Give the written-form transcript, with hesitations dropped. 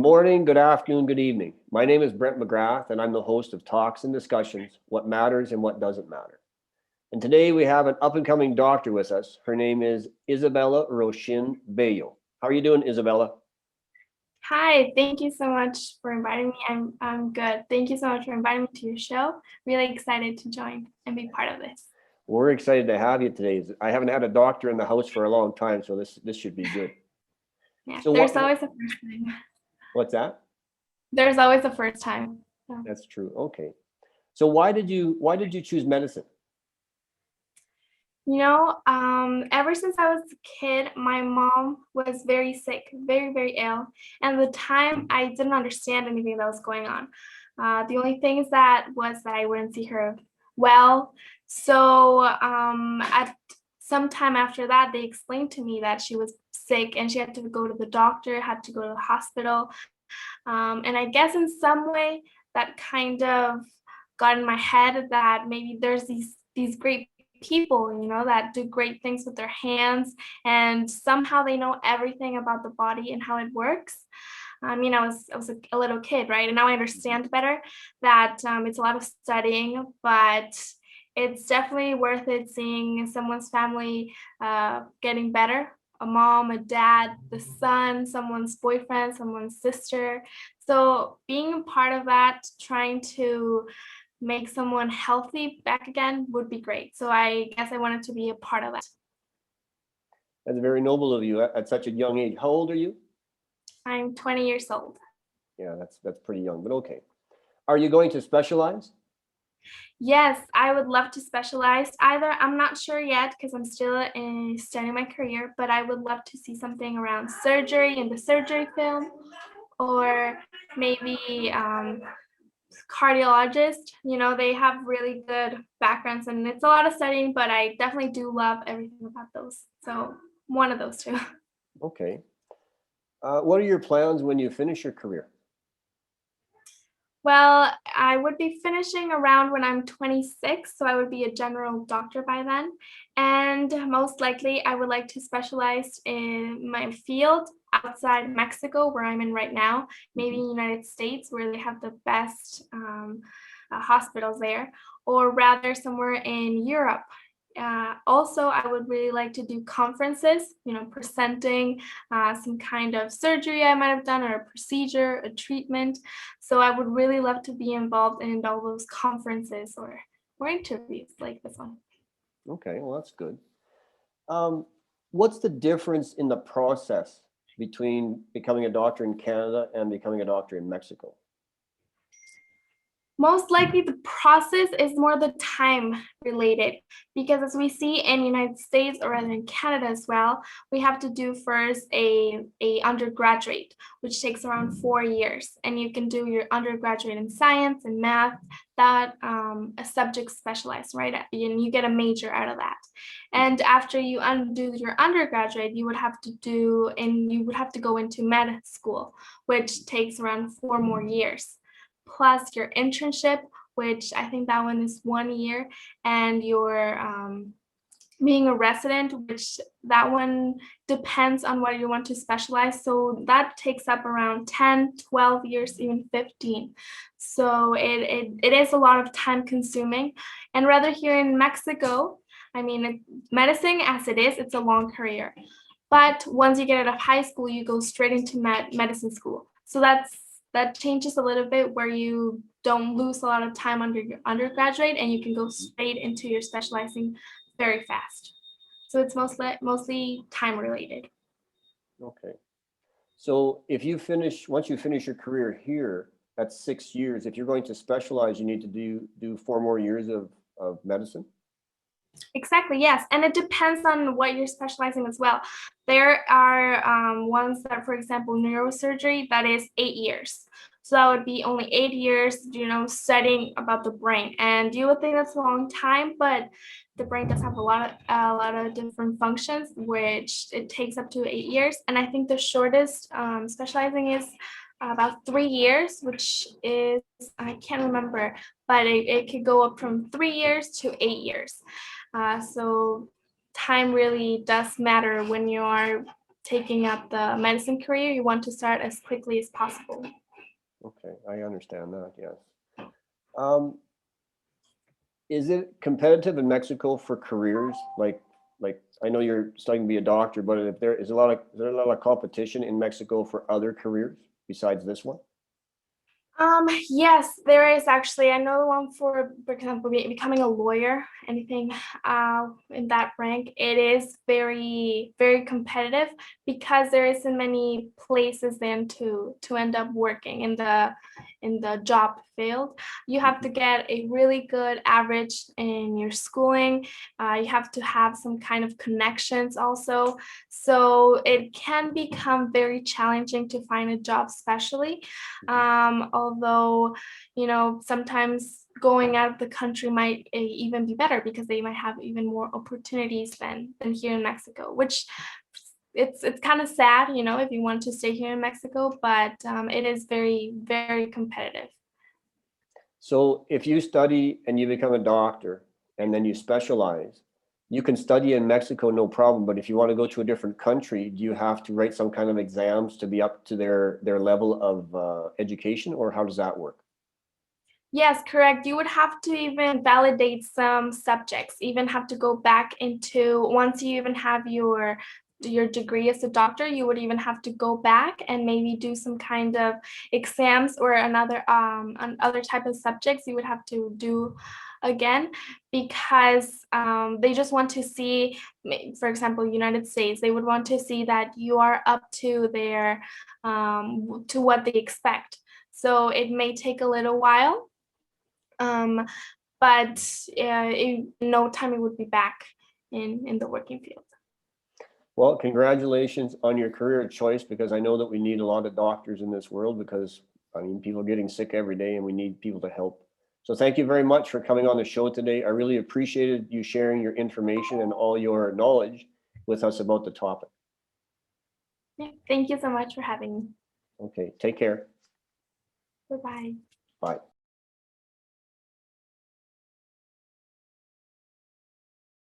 morning, good afternoon, good evening. My name is Brent McGrath, and I'm the host of Talks and Discussions, What Matters and What Doesn't Matter. And today we have an up-and-coming doctor with us. Her name is Isabella Rochin Bello. How are you doing, Isabella? Hi, thank you so much for inviting me. I'm good. Thank you so much for inviting me to your show. Really excited to join and be part of this. We're excited to have you today. I haven't had a doctor in the house for a long time, so this should be good. Yeah, So there's always a first time. what's that? There's always a first time. So. That's true. Okay. So why did you choose medicine? Ever since I was a kid, my mom was very sick, very, very ill. And at the time, I didn't understand anything that was going on. The only things that was that I wouldn't see her well. So at some time after that, they explained to me that she was sick and she had to go to the doctor, had to go to the hospital. And I guess in some way that kind of got in my head that maybe there's these great people, that do great things with their hands, and somehow they know everything about the body and how it works. I was a little kid, right? And now I understand better that it's a lot of studying, but it's definitely worth it seeing someone's family getting better. A mom, a dad, the son, someone's boyfriend, someone's sister. So being a part of that, trying to make someone healthy back again would be great. So I guess I wanted to be a part of that. That's very noble of you at such a young age. How old are you? I'm 20 years old. Yeah, that's pretty young, but okay. Are you going to specialize? Yes, I would love to specialize. Either I'm not sure yet because I'm still studying my career, but I would love to see something around surgery in the surgery field, or maybe cardiologist. They have really good backgrounds and it's a lot of studying, but I definitely do love everything about those. So one of those two. Okay. What are your plans when you finish your career? Well, I would be finishing around when I'm 26, so I would be a general doctor by then. And most likely, I would like to specialize in my field outside Mexico, where I'm in right now, maybe in the United States, where they have the best hospitals there, or rather somewhere in Europe. Also, I would really like to do conferences, presenting some kind of surgery I might have done, or a procedure, a treatment. So I would really love to be involved in all those conferences or interviews like this one. Okay, well, that's good. What's the difference in the process between becoming a doctor in Canada and becoming a doctor in Mexico? Most likely the process is more the time related, because as we see in the United States, or rather in Canada as well, we have to do first a undergraduate, which takes around 4 years, and you can do your undergraduate in science and math, that a subject specialized, right? And you get a major out of that. And after you undo your undergraduate, you would have to go into med school, which takes around 4 more years, plus your internship, which I think that one is 1 year, and your being a resident, which that one depends on what you want to specialize. So that takes up around 10, 12 years, even 15. So it is a lot of time consuming. And rather here in Mexico, I mean, medicine as it is, it's a long career. But once you get out of high school, you go straight into medicine school. So that changes a little bit, where you don't lose a lot of time under your undergraduate and you can go straight into your specializing very fast. So it's mostly time related. Okay. So once you finish your career here, that's 6 years. If you're going to specialize, you need to do 4 more years of medicine? Exactly, yes. And it depends on what you're specializing as well. There are ones that, for example, neurosurgery, that is 8 years. So that would be only 8 years, studying about the brain. And you would think that's a long time, but the brain does have a lot of different functions, which it takes up to 8 years. And I think the shortest specializing is about 3 years, which is, I can't remember, but it could go up from 3 years to 8 years. So time really does matter when you are taking up the medicine career, you want to start as quickly as possible. Okay, I understand that, yes. Is it competitive in Mexico for careers? Like I know you're studying to be a doctor, but if there is there a lot of competition in Mexico for other careers besides this one? Yes, there is actually. I know one for example, becoming a lawyer, anything in that rank. It is very, very competitive because there isn't many places then to end up working in the job field. You have to get a really good average in your schooling. You have to have some kind of connections also. So it can become very challenging to find a job, especially. Although, sometimes going out of the country might even be better because they might have even more opportunities than here in Mexico, which it's kind of sad, if you want to stay here in Mexico, but it is very, very competitive. So if you study and you become a doctor and then you specialize, you can study in Mexico, no problem. But if you want to go to a different country, do you have to write some kind of exams to be up to their level of education, or how does that work? Yes, correct. You would have to even validate some subjects, even have to go back into once you even have your degree as a doctor, you would even have to go back and maybe do some kind of exams or other type of subjects you would have to do again because they just want to see, for example, United States, they would want to see that you are up to their to what they expect. So it may take a little while, um, but in no time it would be back in the working field. Well, congratulations on your career choice, because I know that we need a lot of doctors in this world because, I mean, people are getting sick every day and we need people to help. So thank you very much for coming on the show today. I really appreciated you sharing your information and all your knowledge with us about the topic. Yeah, thank you so much for having me. Okay, take care. Bye-bye. Bye.